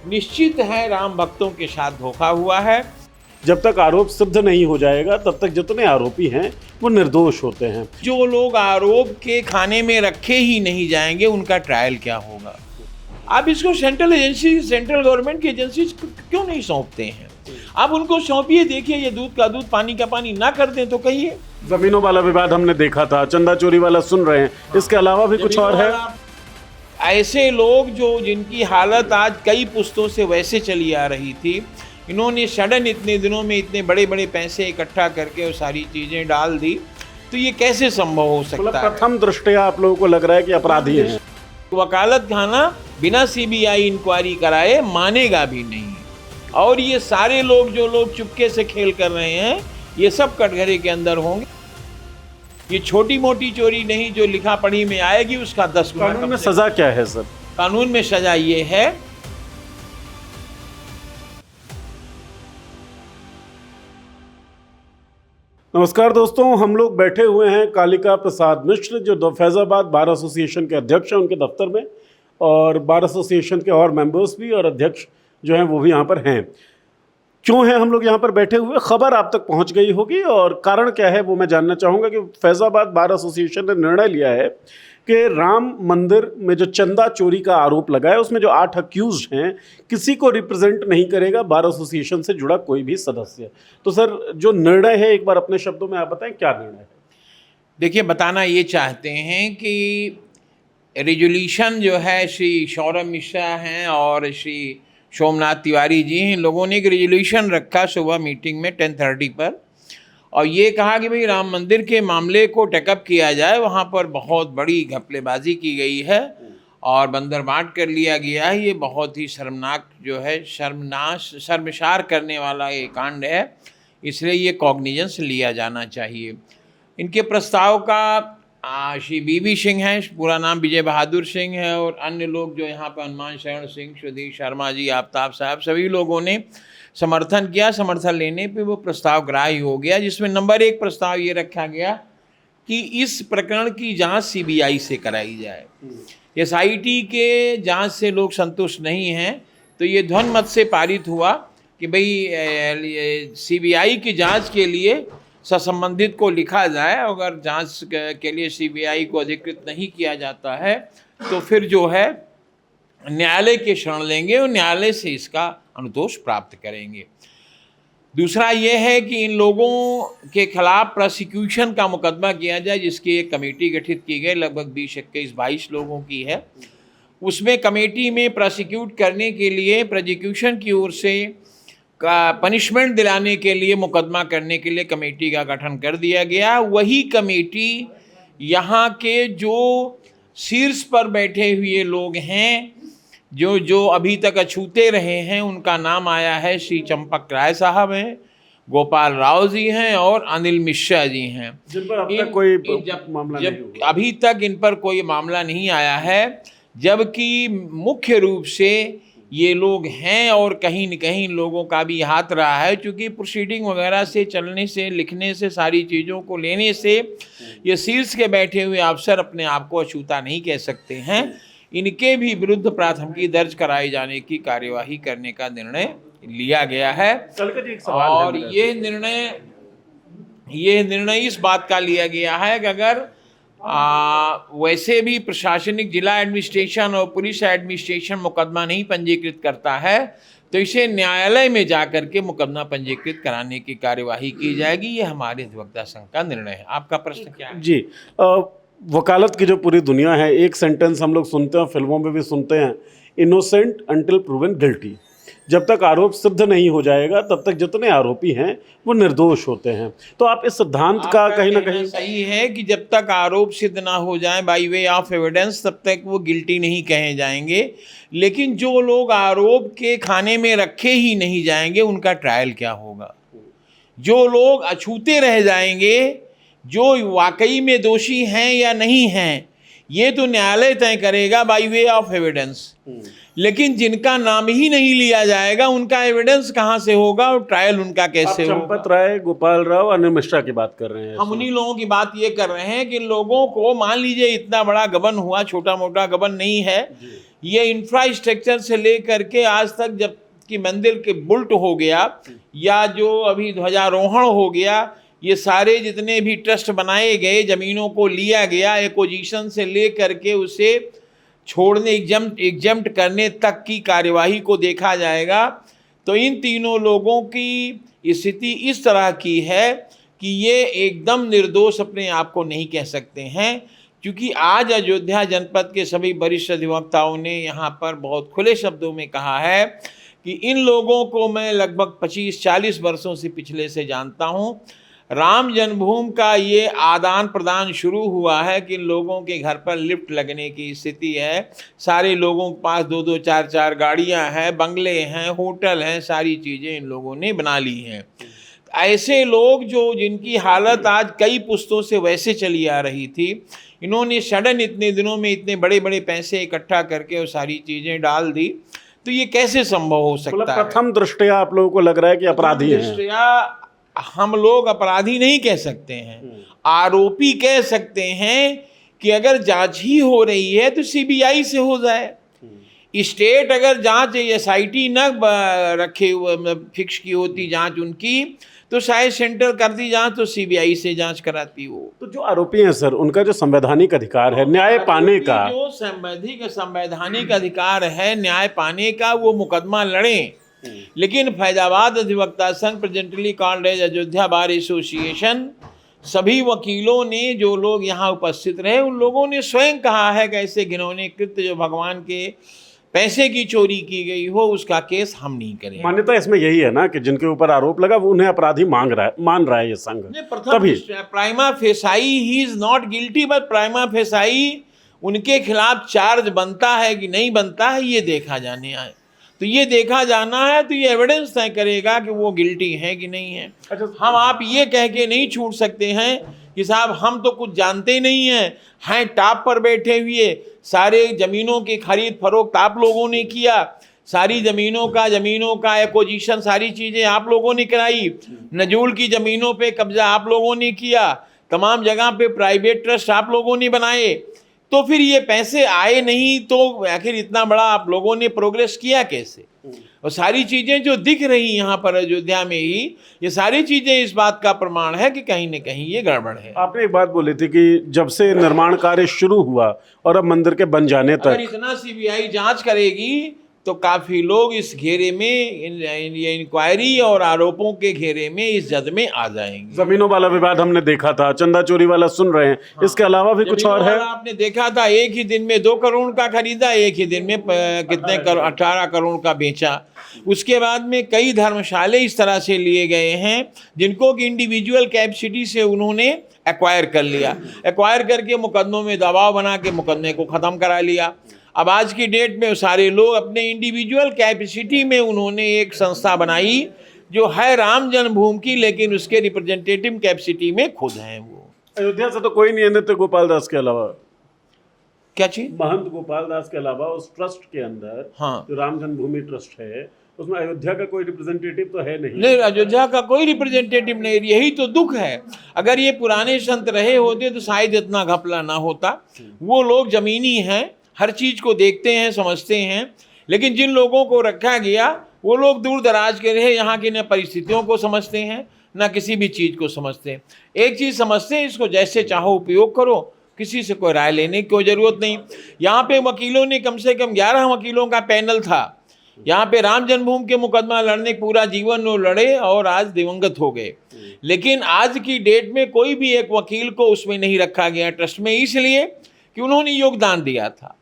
निश्चित है राम भक्तों के साथ धोखा हुआ है। जब तक आरोप सिद्ध नहीं हो जाएगा तब तक जितने आरोपी हैं वो निर्दोष होते हैं। जो लोग आरोप के खाने में रखे ही नहीं जाएंगे उनका ट्रायल क्या होगा? आप इसको सेंट्रल एजेंसी, सेंट्रल गवर्नमेंट की एजेंसी क्यों नहीं सौंपते हैं? आप उनको सौंपिए, देखिए ये दूध का दूध पानी का पानी ना कर दें तो कहिए। जमीनों वाला विवाद हमने देखा था, चंदा चोरी वाला सुन रहे हैं, इसके अलावा भी कुछ और है? ऐसे लोग जो जिनकी हालत आज कई पुश्तों से वैसे चली आ रही थी, इन्होंने सडन इतने दिनों में इतने बड़े बड़े पैसे इकट्ठा करके वो सारी चीज़ें डाल दी, तो ये कैसे संभव हो सकता है? प्रथम दृष्टया आप लोगों को लग रहा है कि अपराधी हैं। वकालत खाना बिना सीबीआई इंक्वायरी कराए मानेगा भी नहीं। और ये सारे लोग जो लोग चुपके से खेल कर रहे हैं, ये सब कटघरे के अंदर होंगे। ये छोटी मोटी चोरी नहीं जो लिखा पढ़ी में आएगी उसका 10 गुना। कानून में सजा क्या है सर? कानून में सजा ये है, नमस्कार दोस्तों, हम लोग बैठे हुए हैं कालिका प्रसाद मिश्र जो फैजाबाद बार एसोसिएशन के अध्यक्ष हैं उनके दफ्तर में, और बार एसोसिएशन के और मेंबर्स भी और अध्यक्ष जो हैं वो भी यहाँ पर हैं। क्यों हैं हम लोग यहाँ पर बैठे हुए? खबर आप तक पहुँच गई होगी और कारण क्या है वो मैं जानना चाहूँगा कि फैजाबाद बार एसोसिएशन ने निर्णय लिया है कि राम मंदिर में जो चंदा चोरी का आरोप लगा है उसमें जो 8 अक्यूज हैं, किसी को रिप्रेजेंट नहीं करेगा बार एसोसिएशन से जुड़ा कोई भी सदस्य। तो सर जो निर्णय है एक बार अपने शब्दों में आप बताएं, क्या निर्णय है? देखिए बताना ये चाहते हैं कि रेजोल्यूशन जो है श्री सौरभ मिश्रा हैं और श्री सोमनाथ तिवारी जी हैं, इन लोगों ने एक रेजोल्यूशन रखा सुबह मीटिंग में 10:30 पर, और ये कहा कि भाई राम मंदिर के मामले को टेकअप किया जाए। वहाँ पर बहुत बड़ी घपलेबाजी की गई है और बंदरबाट कर लिया गया है। ये बहुत ही शर्मनाक जो है, शर्मसार करने वाला ये कांड है, इसलिए ये कॉग्निजेंस लिया जाना चाहिए। इनके प्रस्ताव का श्री बीबी सिंह हैं, पूरा नाम विजय बहादुर सिंह है, और अन्य लोग जो यहाँ पर हनुमान शरण सिंह, सुधीर शर्मा जी, आफ्ताब साहब, सभी लोगों ने समर्थन किया। समर्थन लेने पे वो प्रस्ताव ग्राह्य हो गया, जिसमें नंबर 1 प्रस्ताव ये रखा गया कि इस प्रकरण की जांच सीबीआई से कराई जाए। एसआईटी के जांच से लोग संतुष्ट नहीं हैं, तो ये ध्वनिमत से पारित हुआ कि भाई सीबीआई की जांच के लिए संबंधित को लिखा जाए। अगर जांच के लिए सीबीआई को अधिकृत नहीं किया जाता है तो फिर जो है न्यायालय के शरण लेंगे और न्यायालय से इसका अनुतोष प्राप्त करेंगे। दूसरा ये है कि इन लोगों के खिलाफ प्रोसिक्यूशन का मुकदमा किया जाए, जिसकी एक कमेटी गठित की गई, लगभग 20, 21, 22 लोगों की है। उसमें कमेटी में प्रोसिक्यूट करने के लिए प्रोसिक्यूशन की ओर से का पनिशमेंट दिलाने के लिए, मुकदमा करने के लिए कमेटी का गठन कर दिया गया। वही कमेटी यहाँ के जो शीर्ष पर बैठे हुए लोग हैं, जो अभी तक अछूते रहे हैं, उनका नाम आया है श्री चंपक राय साहब हैं, गोपाल राव जी हैं और अनिल मिश्रा जी हैं, जिन पर अब तक कोई मामला नहीं हुआ। अभी तक इन पर कोई मामला नहीं आया है, जबकि मुख्य रूप से ये लोग हैं और कहीं न कहीं लोगों का भी हाथ रहा है, क्योंकि प्रोसीडिंग वगैरह से, चलने से, लिखने से, सारी चीज़ों को लेने से ये शीर्ष के बैठे हुए अफसर अपने आप को अछूता नहीं कह सकते हैं। इनके भी विरुद्ध प्राथमिकी दर्ज कराए जाने की कार्यवाही करने का निर्णय लिया गया है। और ये निर्णय इस बात का लिया गया है कि अगर वैसे भी प्रशासनिक जिला एडमिनिस्ट्रेशन और पुलिस एडमिनिस्ट्रेशन मुकदमा नहीं पंजीकृत करता है तो इसे न्यायालय में जाकर के मुकदमा पंजीकृत कराने की कार्यवाही की जाएगी। ये हमारे अधिवक्ता संघ का निर्णय है। आपका प्रश्न क्या है? जी, वकालत की जो पूरी दुनिया है, एक सेंटेंस हम लोग सुनते हैं, फिल्मों में भी सुनते हैं, इनोसेंट अंटिल प्रूवन गिल्टी। जब तक आरोप सिद्ध नहीं हो जाएगा तब तक जितने आरोपी हैं वो निर्दोष होते हैं। तो आप इस सिद्धांत का कहीं ना कहीं सही है कि जब तक आरोप सिद्ध ना हो जाए बाय वे ऑफ एविडेंस, तब तक वो गिल्टी नहीं कहे जाएंगे। लेकिन जो लोग आरोप के खाने में रखे ही नहीं जाएंगे उनका ट्रायल क्या होगा? जो लोग अछूते रह जाएंगे, जो वाकई में दोषी हैं या नहीं हैं, ये तो न्यायालय तय करेगा बाय वे ऑफ एविडेंस। लेकिन जिनका नाम ही नहीं लिया जाएगा उनका एविडेंस कहाँ से होगा और ट्रायल उनका कैसे होगा? चंपत राय, गोपाल राव, अनिल मिश्रा की बात कर रहे हैं। हम उन्हीं लोगों की बात ये कर रहे हैं कि लोगों को, मान लीजिए इतना बड़ा गबन हुआ, छोटा मोटा गबन नहीं है ये, इंफ्रास्ट्रक्चर से लेकर के आज तक, जब कि मंदिर के बुल्ट हो गया या जो अभी ध्वजारोहण हो गया, ये सारे जितने भी ट्रस्ट बनाए गए, जमीनों को लिया गया, एक्विजिशन से लेकर के उसे छोड़ने, एग्जम्प्ट करने तक की कार्यवाही को देखा जाएगा तो इन तीनों लोगों की स्थिति इस तरह की है कि ये एकदम निर्दोष अपने आप को नहीं कह सकते हैं, क्योंकि आज अयोध्या जनपद के सभी वरिष्ठ अधिवक्ताओं ने यहाँ पर बहुत खुले शब्दों में कहा है कि इन लोगों को मैं लगभग 25-40 वर्षों से पिछले से जानता हूँ। राम जन्मभूमि का ये आदान प्रदान शुरू हुआ है कि इन लोगों के घर पर लिफ्ट लगने की स्थिति है, सारे लोगों के पास 2-2 4-4 गाड़ियां हैं, बंगले हैं, होटल हैं, सारी चीज़ें इन लोगों ने बना ली हैं। ऐसे लोग जो, जिनकी हालत आज कई पुश्तों से वैसे चली आ रही थी, इन्होंने सडन इतने दिनों में इतने बड़े बड़े पैसे इकट्ठा करके वो सारी चीज़ें डाल दी, तो ये कैसे संभव हो सकता है? प्रथम दृष्टया आप लोगों को लग रहा है कि अपराधी हैं? हम लोग अपराधी नहीं कह सकते हैं, आरोपी कह सकते हैं कि अगर जांच ही हो रही है तो सीबीआई से हो जाए। स्टेट अगर जांच एसआईटी न रखे हुए, फिक्स की होती जांच उनकी, तो शायद सेंटर करती जांच तो सीबीआई से जांच कराती हो। तो जो आरोपी हैं सर, उनका जो संवैधानिक अधिकार है न्याय पाने का, जो संवैधानिक अधिकार है न्याय पाने का, वो मुकदमा लड़ें। लेकिन फैजाबाद अधिवक्ता संघ, presently called as Ayodhya bar association, सभी वकीलों ने, जो लोग यहाँ उपस्थित रहे, उन लोगों ने स्वयं कहा है कि ऐसे घिनौने कृत्य जो भगवान के पैसे की चोरी की गई हो उसका केस हम नहीं करेंगे। मान्यता इसमें यही है ना कि जिनके ऊपर आरोप लगा वो उन्हें अपराधी मान रहा है ये संघ। तभी prima facie he is not guilty, but prima facie उनके खिलाफ चार्ज बनता है कि नहीं बनता है ये देखा जाने आए, तो ये देखा जाना है, तो ये एविडेंस तय करेगा कि वो गिल्टी है कि नहीं है। अच्छा, हम आप ये कह के नहीं छूट सकते हैं कि साहब हम तो कुछ जानते नहीं हैं टॉप पर बैठे हुए, सारे ज़मीनों की खरीद फरोख्त आप लोगों ने किया, सारी ज़मीनों का एक्विजिशन, सारी चीज़ें आप लोगों ने कराई, नजूल की ज़मीनों पे कब्जा आप लोगों ने किया, तमाम जगह पे प्राइवेट ट्रस्ट आप लोगों ने बनाए, तो फिर ये पैसे आए नहीं तो आखिर इतना बड़ा आप लोगों ने प्रोग्रेस किया कैसे? और सारी चीज़ें जो दिख रही यहाँ पर अयोध्या में ही, ये सारी चीज़ें इस बात का प्रमाण है कि कहीं न कहीं ये गड़बड़ है। आपने एक बात बोली थी कि जब से निर्माण कार्य शुरू हुआ और अब मंदिर के बन जाने तक, अगर इतना सीबीआई जांच करेगी तो काफ़ी लोग इस घेरे में, इंक्वायरी और आरोपों के घेरे में, इस जद में आ जाएंगे। जमीनों वाला विवाद हमने देखा था, चंदा चोरी वाला सुन रहे हैं, इसके अलावा भी कुछ और है? आपने देखा था, एक ही दिन में 2 करोड़ का खरीदा, एक ही दिन में कितने 18 करोड़ का बेचा। उसके बाद में कई धर्मशाले इस तरह से लिए गए हैं जिनको कि इंडिविजुअल कैपेसिटी से उन्होंने एक्वायर कर लिया, एक्वायर करके मुकदमों में दबाव बना के मुकदमे को ख़त्म करा लिया। अब आज की डेट में सारे लोग अपने इंडिविजुअल कैपेसिटी में उन्होंने एक संस्था बनाई जो है राम जन्मभूमि की, लेकिन उसके रिप्रेजेंटेटिव कैपेसिटी में खुद हैं वो। अयोध्या से तो कोई नहीं है नित्य गोपाल दास के अलावा, क्या चीज? महंत गोपाल दास के अलावा उस ट्रस्ट के अंदर, हाँ, जो राम जन्मभूमि ट्रस्ट है, उसमें अयोध्या का कोई रिप्रेजेंटेटिव तो है नहीं। नहीं, अयोध्या का कोई रिप्रेजेंटेटिव नहीं, यही तो दुख है। अगर ये पुराने संत रहे होते तो शायद इतना घपला ना होता। वो लोग जमीनी हैं, हर चीज़ को देखते हैं, समझते हैं, लेकिन जिन लोगों को रखा गया वो लोग दूर दराज के रहे, यहाँ की न परिस्थितियों को समझते हैं न किसी भी चीज़ को समझते हैं। एक चीज़ समझते हैं, इसको जैसे चाहो उपयोग करो, किसी से कोई राय लेने की कोई ज़रूरत नहीं। यहाँ पे वकीलों ने कम से कम 11 वकीलों का पैनल था, यहाँ पे राम जन्मभूमि के मुकदमा लड़ने पूरा जीवन वो लड़े और आज दिवंगत हो गए। लेकिन आज की डेट में कोई भी एक वकील को उसमें नहीं रखा गया ट्रस्ट में, इसलिए कि उन्होंने योगदान दिया था।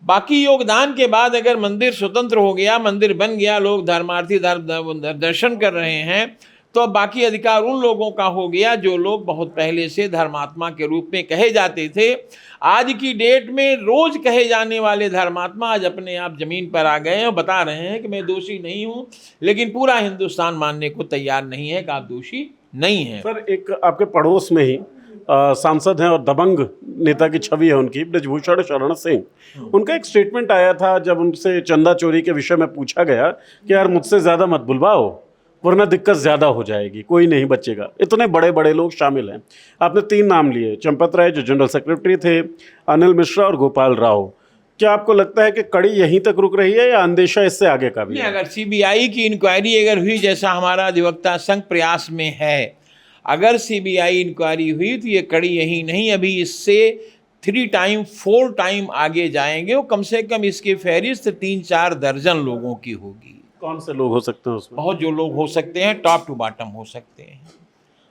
बाकी योगदान के बाद अगर मंदिर स्वतंत्र हो गया, मंदिर बन गया, लोग धर्मार्थी दर्शन कर रहे हैं, तो अब बाकी अधिकार उन लोगों का हो गया जो लोग बहुत पहले से धर्मात्मा के रूप में कहे जाते थे। आज की डेट में रोज कहे जाने वाले धर्मात्मा आज अपने आप जमीन पर आ गए और बता रहे हैं कि मैं दोषी नहीं हूं, लेकिन पूरा हिंदुस्तान मानने को तैयार नहीं है कि आप दोषी नहीं हैं। सर, एक आपके पड़ोस में ही सांसद हैं और दबंग नेता की छवि है उनकी, ब्रजभूषण शरण सिंह। उनका एक स्टेटमेंट आया था जब उनसे चंदा चोरी के विषय में पूछा गया कि यार मुझसे ज़्यादा मत बुलवाओ वरना दिक्कत ज़्यादा हो जाएगी, कोई नहीं बचेगा। इतने बड़े बड़े लोग शामिल हैं। आपने 3 नाम लिए, चंपत राय जो जनरल सेक्रेटरी थे, अनिल मिश्रा और गोपाल राव। क्या आपको लगता है कि कड़ी यहीं तक रुक रही है या अंदेशा इससे आगे का भी है? अगर सीबीआई की इंक्वायरी अगर हुई जैसा हमारा अधिवक्ता संघ प्रयास में है, अगर सीबीआई इंक्वायरी हुई तो ये कड़ी यही नहीं, अभी इससे 3 टाइम 4 टाइम आगे जाएंगे। वो कम से कम इसकी फहरिस्त 3-4 दर्जन लोगों की होगी। कौन से लोग हो सकते हैं उसमें? बहुत जो लोग हो सकते हैं, टॉप टू बॉटम हो सकते हैं।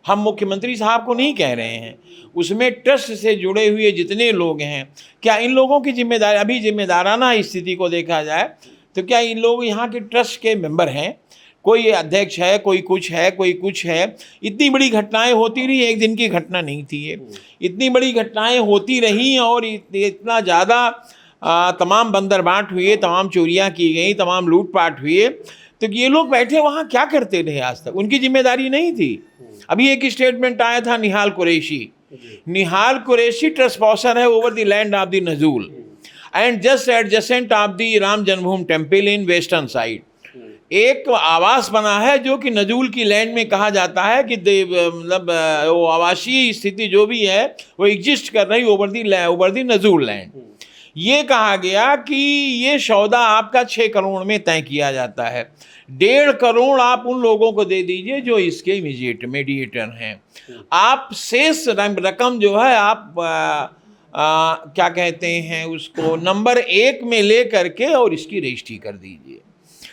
हम मुख्यमंत्री साहब को नहीं कह रहे हैं, उसमें ट्रस्ट से जुड़े हुए जितने लोग हैं, क्या इन लोगों की जिम्मेदारी, अभी जिम्मेदाराना स्थिति को देखा जाए तो क्या इन लोग यहाँ के ट्रस्ट के मेंबर हैं? कोई अध्यक्ष है, कोई कुछ है, कोई कुछ है। इतनी बड़ी घटनाएं होती रही, एक दिन की घटना नहीं थी ये। इतनी बड़ी घटनाएं होती रही और इतना ज़्यादा तमाम बंदरबाट हुए, तमाम चोरियां की गई, तमाम लूटपाट हुए, तो ये लोग बैठे वहाँ क्या करते रहे आज तक? उनकी जिम्मेदारी नहीं थी। अभी एक स्टेटमेंट आया था निहाल कुरैशी। निहाल कुरैशी ट्रेस्पॉसर है over the land of the Nazul and just adjacent of the Ram Janmabhoomi temple in western side. एक आवास बना है जो कि नजूल की लैंड में कहा जाता है कि मतलब वो आवासीय स्थिति जो भी है वो एग्जिस्ट कर रही ओवर दी नजूल लैंड। ये कहा गया कि ये सौदा आपका 6 करोड़ में तय किया जाता है, 1.5 करोड़ आप उन लोगों को दे दीजिए जो इसके इमीडिएट मेडिएटर हैं। आप शेष रकम जो है आप क्या कहते हैं उसको नंबर 1 में ले करके और इसकी रजिस्ट्री कर दीजिए।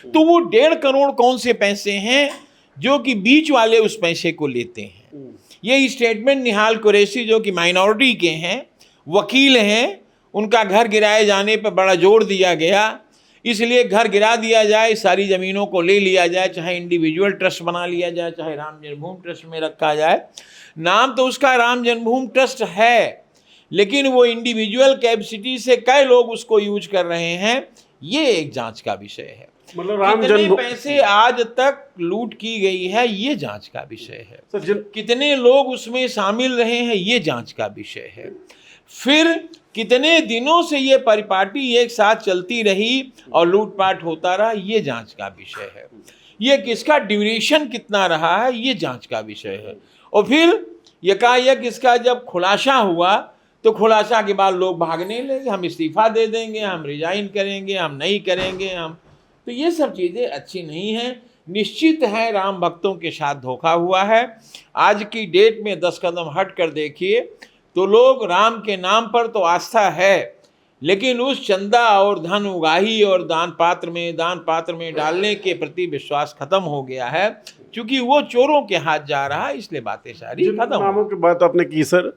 तो वो 1.5 करोड़ कौन से पैसे हैं जो कि बीच वाले उस पैसे को लेते हैं? ये स्टेटमेंट निहाल कुरैशी जो कि माइनॉरिटी के हैं, वकील हैं, उनका घर गिराए जाने पर बड़ा जोर दिया गया, इसलिए घर गिरा दिया जाए, सारी ज़मीनों को ले लिया जाए, चाहे इंडिविजुअल ट्रस्ट बना लिया जाए, चाहे राम जन्मभूमि ट्रस्ट में रखा जाए। नाम तो उसका राम जन्मभूमि ट्रस्ट है, लेकिन वो इंडिविजुअल कैपेसिटी से कई लोग उसको यूज कर रहे हैं, ये एक जांच का विषय है। मतलब राम कितने जन्मभूमि पैसे आज तक लूट की गई है, ये जांच का विषय है। कितने लोग उसमें शामिल रहे हैं, ये जांच का विषय है। फिर कितने दिनों से ये परिपाटी एक साथ चलती रही और लूटपाट होता रहा, ये जांच का विषय है। ये किसका ड्यूरेशन कितना रहा है, ये जांच का विषय है। और फिर यकायक इसका जब खुलासा हुआ तो खुलासा के बाद लोग भागने लगे, हम इस्तीफा दे देंगे, हम रिजाइन करेंगे, हम नहीं करेंगे, हम तो ये सब चीज़ें अच्छी नहीं हैं। निश्चित है राम भक्तों के साथ धोखा हुआ है। आज की डेट में 10 कदम हट कर देखिए तो लोग राम के नाम पर तो आस्था है, लेकिन उस चंदा और धन उगाही और दान पात्र में डालने के प्रति विश्वास खत्म हो गया है, क्योंकि वो चोरों के हाथ जा रहा है, इसलिए बातें सारी खत्म। नामों की बात आपने की सर,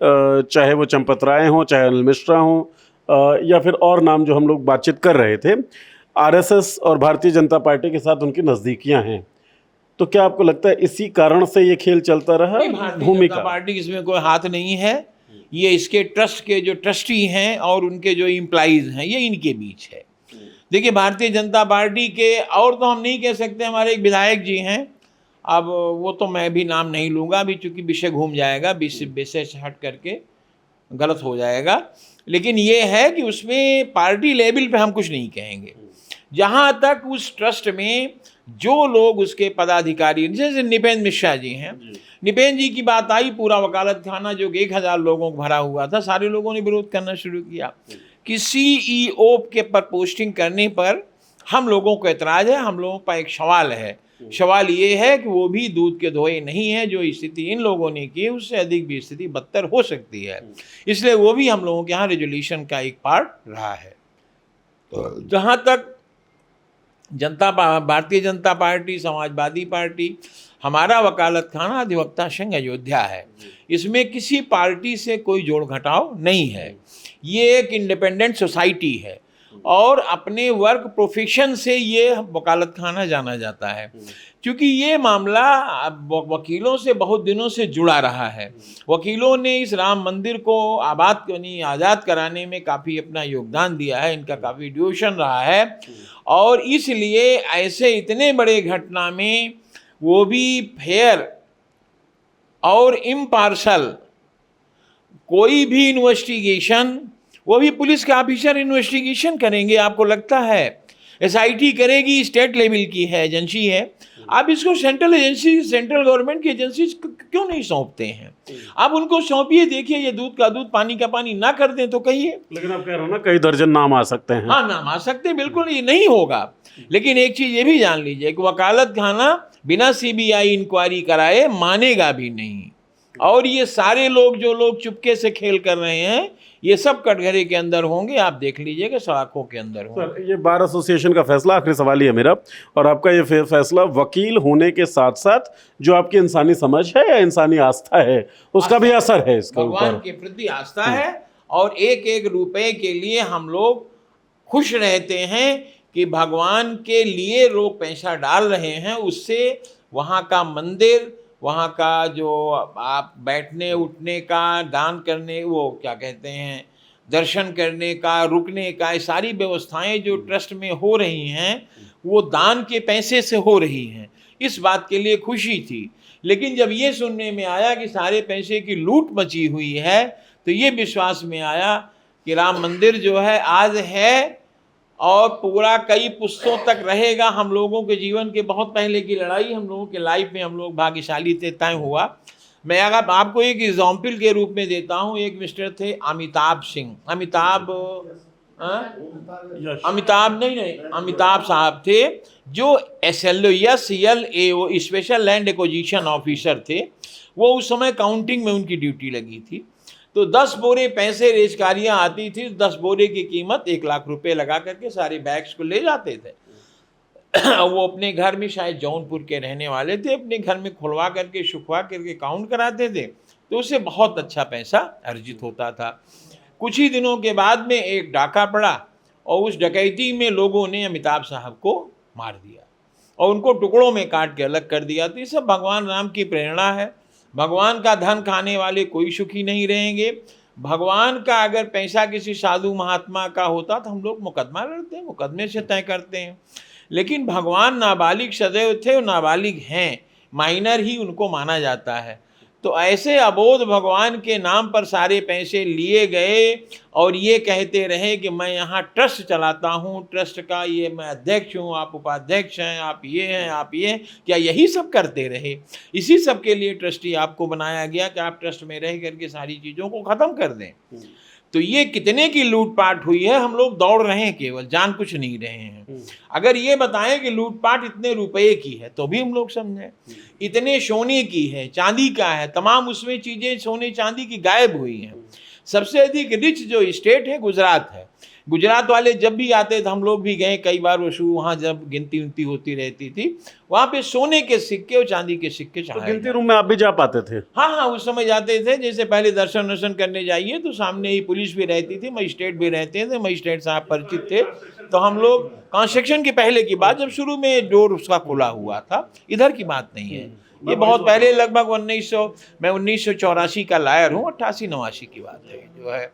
चाहे वो चंपत राय हों, चाहे अनिल मिश्रा हों, या फिर और नाम जो हम लोग बातचीत कर रहे थे, आरएसएस और भारतीय जनता पार्टी के साथ उनकी नज़दीकियां हैं, तो क्या आपको लगता है इसी कारण से ये खेल चलता रहा? भूमिका पार्टी इसमें कोई हाथ नहीं है, ये इसके ट्रस्ट के जो ट्रस्टी हैं और उनके जो एम्प्लॉइज हैं, ये इनके बीच है। देखिए भारतीय जनता पार्टी के, और तो हम नहीं कह सकते, हमारे एक विधायक जी हैं, अब वो तो मैं भी नाम नहीं लूँगा अभी, चूँकि विषय घूम जाएगा, विषय से हट करके गलत हो जाएगा, लेकिन ये है कि उसमें पार्टी लेवल पे हम कुछ नहीं कहेंगे। जहाँ तक उस ट्रस्ट में जो लोग उसके पदाधिकारी, जैसे निपेंद्र मिश्रा जी हैं, निपेंद्र जी की बात आई, पूरा वकालत खाना जो 1000 लोगों को भरा हुआ था, सारे लोगों ने विरोध करना शुरू किया कि CEO के पर पोस्टिंग करने पर हम लोगों को एतराज़ है। हम लोगों का एक सवाल है, सवाल ये है कि वो भी दूध के धोए नहीं है, जो स्थिति इन लोगों ने की उससे अधिक भी स्थिति बदतर हो सकती है, इसलिए वो भी हम लोगों के यहाँ रेजोल्यूशन का एक पार्ट रहा है। तो जहाँ तक भारतीय जनता पार्टी, समाजवादी पार्टी, हमारा वकालत खाना अधिवक्ता संघ अयोध्या है, इसमें किसी पार्टी से कोई जोड़ घटाव नहीं है। ये एक इंडिपेंडेंट सोसाइटी है और अपने वर्क प्रोफेशन से ये वकालत खाना जाना जाता है, क्योंकि ये मामला वकीलों से बहुत दिनों से जुड़ा रहा है। वकीलों ने इस राम मंदिर को आज़ाद कराने में काफ़ी अपना योगदान दिया है, इनका काफ़ी ड्यूरेशन रहा है, और इसलिए ऐसे इतने बड़े घटना में वो भी फेयर और इम्पार्शल कोई भी इन्वेस्टिगेशन, वो भी पुलिस के ऑफिसर इन्वेस्टिगेशन करेंगे। आपको लगता है एसआईटी करेगी, स्टेट लेवल की है एजेंसी है, आप इसको सेंट्रल एजेंसी, सेंट्रल गवर्नमेंट की एजेंसी क्यों नहीं सौंपते हैं? आप उनको सौंपिए, देखिए ये दूध का दूध पानी का पानी ना कर दें तो कहिए। लेकिन आप कह रहे हो ना कई दर्जन नाम आ सकते हैं। हाँ, नाम आ सकते हैं, बिल्कुल ये नहीं होगा। लेकिन एक चीज ये भी जान लीजिए कि वकालत खाना बिना सीबीआई इंक्वायरी कराए मानेगा भी नहीं। और ये सारे लोग, जो लोग चुपके से खेल कर रहे हैं, ये सब कटघरे के अंदर होंगे, आप देख लीजिएगा सड़कों के अंदर होंगे। सर, ये बार एसोसिएशन का फैसला, आखिरी सवाल ही है मेरा, और आपका ये फैसला वकील होने के साथ साथ जो आपकी इंसानी समझ है या इंसानी आस्था है, उसका भी असर है इसके ऊपर? भगवान के प्रति आस्था है, और एक एक रुपए के लिए हम लोग खुश रहते हैं कि भगवान के लिए लोग पैसा डाल रहे हैं, उससे वहाँ का मंदिर, वहाँ का जो आप बैठने उठने का, दान करने, वो क्या कहते हैं, दर्शन करने का, रुकने का, ये सारी व्यवस्थाएं जो ट्रस्ट में हो रही हैं, वो दान के पैसे से हो रही हैं। इस बात के लिए खुशी थी। लेकिन जब ये सुनने में आया कि सारे पैसे की लूट मची हुई है, तो ये विश्वास में आया कि राम मंदिर जो है आज है और पूरा कई पुश्तों तक रहेगा। हम लोगों के जीवन के बहुत पहले की लड़ाई, हम लोगों के लाइफ में हम लोग भाग्यशाली थे, तय हुआ। मैं अगर आपको एक एग्जाम्पल के रूप में देता हूँ, एक मिस्टर थे अमिताभ सिंह, अमिताभ साहब थे, जो SLO special land acquisition officer थे। वो उस समय काउंटिंग में उनकी ड्यूटी लगी थी। तो 10 बोरे पैसे रेजकारियाँ आती थी, 10 बोरे की कीमत 1 लाख रुपए लगा करके सारे बैग्स को ले जाते थे। वो अपने घर में, शायद जौनपुर के रहने वाले थे, अपने घर में खुलवा करके, शुखवा करके काउंट कराते थे, तो उससे बहुत अच्छा पैसा अर्जित होता था। कुछ ही दिनों के बाद में एक डाका पड़ा, और उस डकैती में लोगों ने अमिताभ साहब को मार दिया और उनको टुकड़ों में काट के अलग कर दिया। तो ये सब भगवान राम की प्रेरणा है। भगवान का धन खाने वाले कोई सुखी नहीं रहेंगे। भगवान का अगर पैसा किसी साधु महात्मा का होता तो हम लोग मुकदमा लड़ते हैं, मुकदमे से तय करते हैं। लेकिन भगवान नाबालिग सदैव थे, और नाबालिग हैं, माइनर ही उनको माना जाता है। तो ऐसे अबोध भगवान के नाम पर सारे पैसे लिए गए, और ये कहते रहे कि मैं यहाँ ट्रस्ट चलाता हूँ, ट्रस्ट का ये मैं अध्यक्ष हूँ, आप उपाध्यक्ष हैं, आप ये हैं, आप ये हैं। क्या यही सब करते रहे? इसी सब के लिए ट्रस्टी आपको बनाया गया कि आप ट्रस्ट में रह करके सारी चीज़ों को ख़त्म कर दें। तो ये कितने की लूटपाट हुई है, हम लोग दौड़ रहे हैं, केवल जान कुछ नहीं रहे हैं। अगर ये बताएं कि लूटपाट इतने रुपए की है तो भी हम लोग समझें। इतने सोने की है, चांदी का है, तमाम उसमें चीज़ें सोने चांदी की गायब हुई हैं। सबसे अधिक रिच जो स्टेट है गुजरात है। गुजरात वाले जब भी आते थे, हम लोग भी गए कई बार, वहाँ जब गिनती उनती होती रहती थी, वहाँ पे सोने के सिक्के और चांदी के सिक्के चढ़ाए। गिनती रूम में आप भी जा पाते थे? हाँ, उस समय जाते थे। जैसे पहले दर्शन करने जाइए तो सामने ही पुलिस भी रहती थी, मजिस्ट्रेट भी रहते थे, मजिस्ट्रेट साहब परिचित थे। तो हम लोग कंस्ट्रक्शन के पहले की बात, जब शुरू में डोर उसका खुला हुआ था, इधर की बात नहीं है, ये बहुत पहले, लगभग 1984 का लायर हूँ, 88-89 की बात है जो है।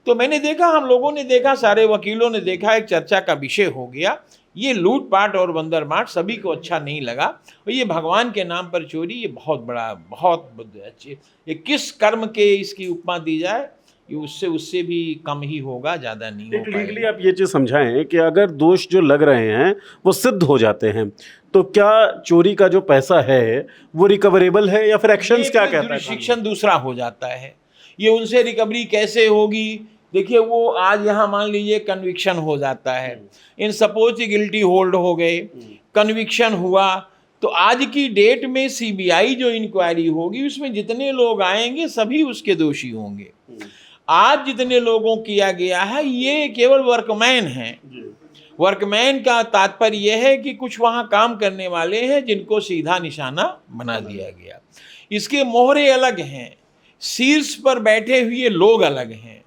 तो मैंने देखा, हम लोगों ने देखा, सारे वकीलों ने देखा, एक चर्चा का विषय हो गया। ये लूटपाट और बंदरमाट सभी को अच्छा नहीं लगा, और ये भगवान के नाम पर चोरी, ये बहुत बड़ा, बहुत अच्छी, ये किस कर्म के इसकी उपमा दी जाए, ये उससे भी कम ही होगा, ज़्यादा नहीं हो पाएगा। लीगली आप ये चीज़ समझाएं कि अगर दोष जो लग रहे हैं वो सिद्ध हो जाते हैं, तो क्या चोरी का जो पैसा है वो रिकवरेबल है, या फिर एक्शंस क्या कहता है? शिक्षण दूसरा हो जाता है। ये उनसे रिकवरी कैसे होगी? देखिए, वो आज यहाँ मान लीजिए कन्विक्शन हो जाता है, इन सपोज गिल्टी होल्ड हो गए, कन्विक्शन हुआ, तो आज की डेट में सीबीआई जो इंक्वायरी होगी उसमें जितने लोग आएंगे सभी उसके दोषी होंगे। आज जितने लोगों किया गया है ये केवल वर्कमैन हैं। वर्कमैन का तात्पर्य यह है कि कुछ वहाँ काम करने वाले हैं जिनको सीधा निशाना बना दिया गया। इसके मोहरे अलग हैं, शीर्ष पर बैठे हुए लोग अलग हैं।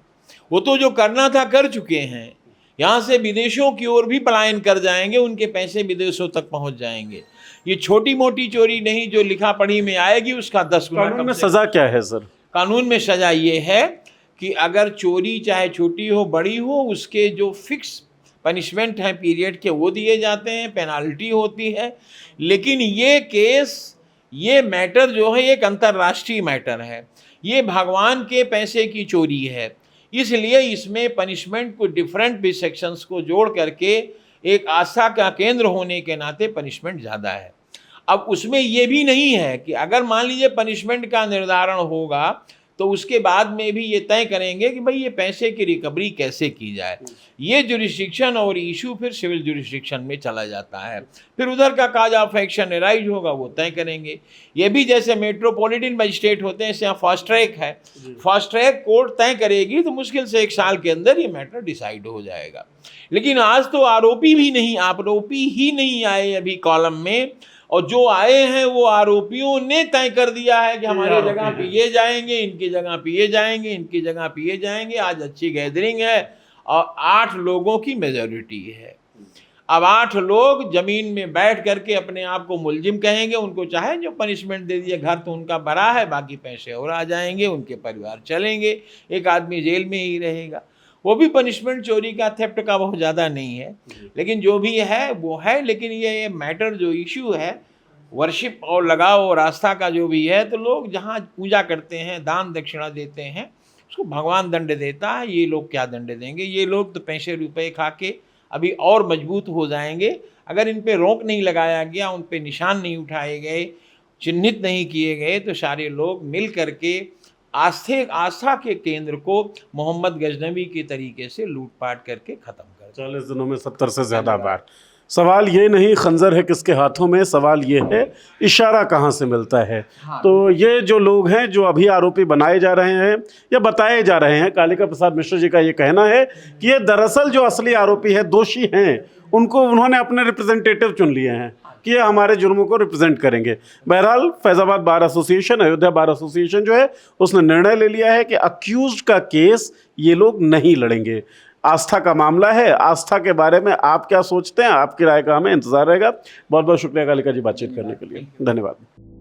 वो तो जो करना था कर चुके हैं, यहाँ से विदेशों की ओर भी पलायन कर जाएंगे, उनके पैसे विदेशों तक पहुँच जाएंगे। ये छोटी मोटी चोरी नहीं जो लिखा पढ़ी में आएगी उसका 10 गुना। कानून में सज़ा क्या है सर? कानून में सज़ा ये है कि अगर चोरी चाहे छोटी हो बड़ी हो, उसके जो फिक्स पनिशमेंट हैं पीरियड के वो दिए जाते हैं, पेनाल्टी होती है। लेकिन ये केस ये मैटर जो है एक अंतर्राष्ट्रीय मैटर है, ये भगवान के पैसे की चोरी है, इसलिए इसमें पनिशमेंट को डिफरेंट भी सेक्शंस को जोड़ करके एक आस्था का केंद्र होने के नाते पनिशमेंट ज़्यादा है। अब उसमें ये भी नहीं है कि अगर मान लीजिए पनिशमेंट का निर्धारण होगा तो उसके बाद में भी ये तय करेंगे कि भाई ये पैसे की रिकवरी कैसे की जाए। ये जुरिस्डिक्शन और इशू फिर सिविल जुरिस्डिक्शन में चला जाता है, फिर उधर का काज ऑफ एक्शन एराइज होगा, वो तय करेंगे। ये भी जैसे मेट्रोपॉलिटन मजिस्ट्रेट होते हैं, इससे यहाँ फास्ट ट्रैक है, फास्ट ट्रैक कोर्ट तय करेगी तो मुश्किल से 1 साल के अंदर ये मैटर डिसाइड हो जाएगा। लेकिन आज तो आरोपी ही नहीं आए अभी कॉलम में, और जो आए हैं वो आरोपियों ने तय कर दिया है कि हमारी जगह पे ये जाएंगे, इनकी जगह पे ये जाएंगे, इनकी जगह पे ये जाएंगे। आज अच्छी गैदरिंग है और 8 लोगों की मेजॉरिटी है। अब 8 लोग जमीन में बैठ करके अपने आप को मुलजिम कहेंगे, उनको चाहे जो पनिशमेंट दे दिए, घर तो उनका भरा है, बाकी पैसे और आ जाएंगे, उनके परिवार चलेंगे, एक आदमी जेल में ही रहेगा। वो भी पनिशमेंट चोरी का, थेफ्ट का बहुत ज़्यादा नहीं है, लेकिन जो भी है वो है। लेकिन ये मैटर जो इशू है वर्शिप और लगाव और आस्था का जो भी है, तो लोग जहाँ पूजा करते हैं, दान दक्षिणा देते हैं, उसको भगवान दंड देता है। ये लोग क्या दंड देंगे? ये लोग तो पैसे रुपए खा के अभी और मजबूत हो जाएंगे। अगर इन पे रोक नहीं लगाया गया, उन पे निशान नहीं उठाए गए, चिन्हित नहीं किए गए, तो सारे लोग मिल करके आस्था के केंद्र को मोहम्मद गजनवी के तरीके से लूटपाट करके ख़त्म कर। 40 दिनों में 70 से ज़्यादा बार। सवाल ये नहीं खंजर है किसके हाथों में, सवाल ये है इशारा कहाँ से मिलता है। हाँ। तो ये जो लोग हैं जो अभी आरोपी बनाए जा रहे हैं या बताए जा रहे हैं, कालिका प्रसाद मिश्र जी का ये कहना है कि ये दरअसल जो असली आरोपी है, दोषी हैं, उनको उन्होंने अपने रिप्रेजेंटेटिव चुन लिए हैं कि ये हमारे जुर्मों को रिप्रेजेंट करेंगे। बहरहाल Faizabad bar association, Ayodhya bar association जो है उसने निर्णय ले लिया है कि अक्यूज्ड का केस ये लोग नहीं लड़ेंगे। आस्था का मामला है, आस्था के बारे में आप क्या सोचते हैं, आपकी राय का हमें इंतजार रहेगा। बहुत बहुत शुक्रिया कालिका जी बातचीत करने के लिए, धन्यवाद।